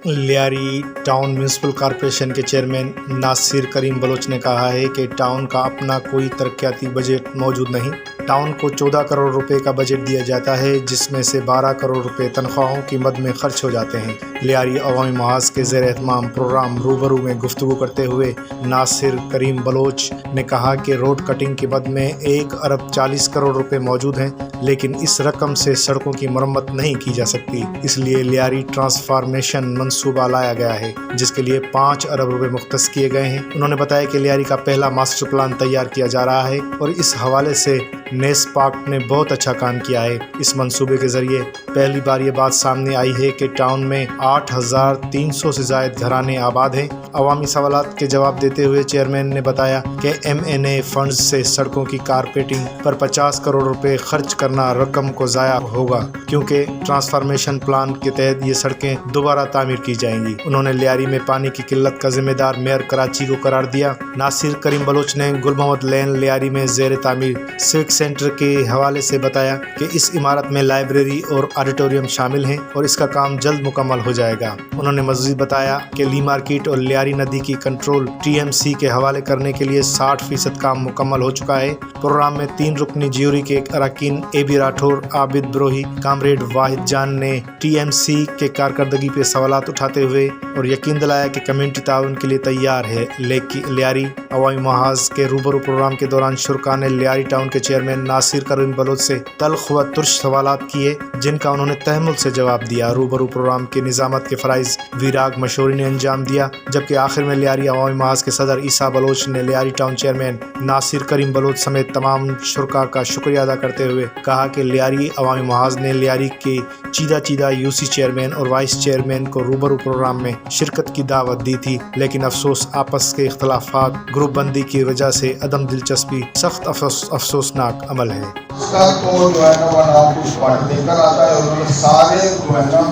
Lyari town municipal corporation के chairman Nasir करीम Bloch ने कहा है कि टाउन का अपना कोई तरक्याती बजट मौजूद नहीं। टाउन को 14 करोड़ रुपए का बजट दिया जाता है, जिसमें से 12 करोड़ रुपए तनख्वाहों की मद में खर्च हो जाते हैं। लियारी अवामी महाज के ज़ेर एहतमाम प्रोग्राम रूबरू में गुफ्तगू करते हुए नासिर करीम बलोच ने कहा कि रोड कटिंग की मद में 1 अरब 40 करोड़ रुपए मौजूद हैं, लेकिन इस रकम से सड़कों की मरम्मत नहीं की जा सकती। इसलिए लियारी ट्रांसफॉर्मेशन मंसूबा लाया गया है, जिसके लिए 5 अरब रुपए मुख्तस किए गए हैं। उन्होंने बताया कि लियारी का पहला मास्टर प्लान तैयार किया जा रहा है और इस हवाले से नेस्पाक ने बहुत अच्छा काम किया है। इस मंसूबे के जरिए पहली बार ये बात सामने आई है कि टाउन में 8,300 से ज़ायद घराने आबाद हैं। अवामी सवालात के जवाब देते हुए चेयरमैन ने बताया कि MNA फंड्स से सड़कों की कारपेटिंग पर 50 करोड़ रुपए खर्च करना रकम को ज़ाया होगा, क्योंकि ट्रांसफॉर्मेशन प्लान के तहत ये सड़कें दोबारा तामीर की जाएंगी। उन्होंने लियारी में पानी की किल्लत का जिम्मेदार मेयर कराची को करार दिया। नासिर करीम बलोच ने गुल मोहम्मद लेन लियारी में ज़ेर तामीर सिविक सेंटर के हवाले से बताया कि इस इमारत में लाइब्रेरी और ऑडिटोरियम शामिल हैं और इसका काम जल्द मुकम्मल हो जाएगा। उन्होंने मज़ीद बताया कि ली मार्केट और लियारी नदी की कंट्रोल TMC के हवाले करने के लिए 60% काम मुकम्मल हो चुका है। प्रोग्राम में 3 रुकनी ज्यूरी के अरकान AB राठौर, आबिद ब्रोही, कामरेड वाहिद जान ने TMC के कारकर्दगी पे सवालात उठाते हुए और यकीन दिलाया कि कम्युनिटी ताउन के लिए तैयार है। लेकिन लियारी अवामी महाज के रूबरू प्रोग्राम के दौरान शुरका ने लियारी टाउन के चेयरमैन नासिर करीम बलोच से तल्ख व तुर्श सवालात किए, जिनका उन्होंने तहम्मुल से जवाब दिया। रूबरू प्रोग्राम के निज़ामत के फ़राइज़ वीराग मशहूरी ने अंजाम दिया, जबकि आखिर में लियारी अवामी महाज के सदर ईसा बलोच ने लियारी टाउन चेयरमैन नासिर करीम बलोच समेत तमाम शुरका का शुक्रिया अदा करते हुए कहा कि लियारी अवामी महाज ने लियारी के चीदा UC चेयरमैन और वाइस चेयरमैन को रूबरू प्रोग्राम में शिरकत की दावत दी थी, लेकिन अफसोस आपस के इख्तलाफात ग्रुप बंदी की वजह से अदम दिलचस्पी सख्त अफसोसनाक अमल है। उसका तो जो है ना वो नाम कुछ पार्ट लेकर आता है और उन्होंने सारे जो है ना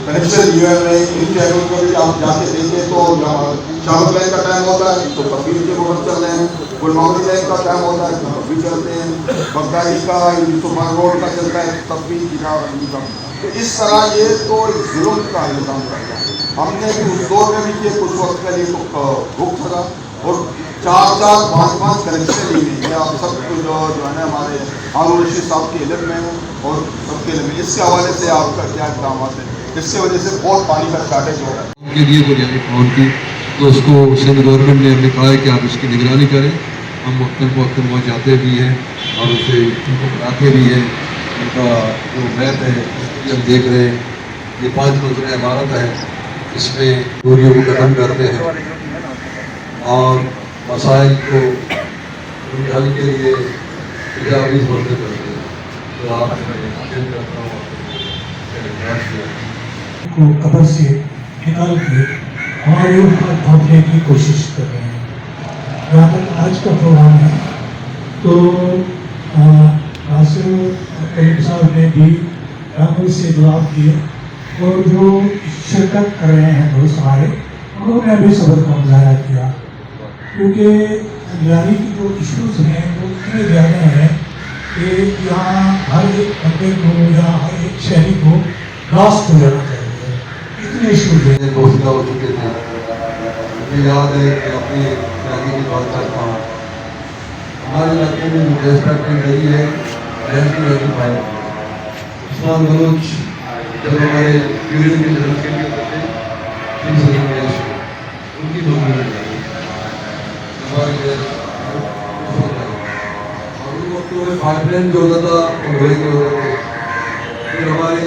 कनेक्शन UN में इन चैनल को भी आप जाके देखें तो शाहरुख लाइन का टाइम होता है तो तभी के रोड चल रहे हैं, गुलमावरी लाइन का टाइम होता है तो तभी चलते हैं, बगदादी का यूसुफान रोड का चलता है तब भी तो इस तरह ये तो जुल्म का इल्ज़ाम करता है। हमने भी उस दौर में भी किए कुछ वक्त के लिए तो रुक था और 4-4, 5-5 कनेक्शन ली है। आप सब जो है ना हमारे हारून रशीद साहब के इल्म में और सबके इल्म में, इसके हवाले से आपका क्या इक़दाम है? इससे वजह से बहुत पानी का शार्टेज हो रहा है के लिए बुनियादी टाउन की, तो उसको सिंध गवर्नमेंट ने हमने कहा है कि आप इसकी निगरानी करें। हम वक्त वहाँ जाते भी हैं और उसे बनाते भी हैं। उनका जो मैप है उसकी हम देख रहे हैं, ये 5 मंजिला इमारत है, इसमें दूरियों को ख़त्म करते हैं और मसाइल को उनके हल के लिए तजावीज़ होते करते हैं। तो आप करता हूँ को कब्र से निकाल के हमारे ऊपर थोपने की कोशिश कर रहे हैं। यहाँ पर आज का प्रोग्राम है तो नासिर करीम साहब ने भी राहुल से जवाब दिए और जो शिरकत कर रहे हैं दोस्त हमारे, उन्होंने भी सब्र का मुजाहरा किया, क्योंकि लियारी की जो इशूज़ हैं वो इतने ज़्यादा हैं कि यहाँ हर एक बंदे को या हर एक शहरी को लॉस्ट हो जाना चाहिए, इतने इशूज़ हैं। दोस्त हो चुके थे, मुझे याद है कि अपनी शादी की बात करता हूँ, हमारे इलाके में गैस फैक्ट्री गई है, उस्मान बलोच जब हमारे यूनियन के तरफ के लिए होते उनकी नौकरी हमारे गैस और उन वक्तों में पाइपलाइन जो होता था वो लोहे के होते थे। फिर हमारी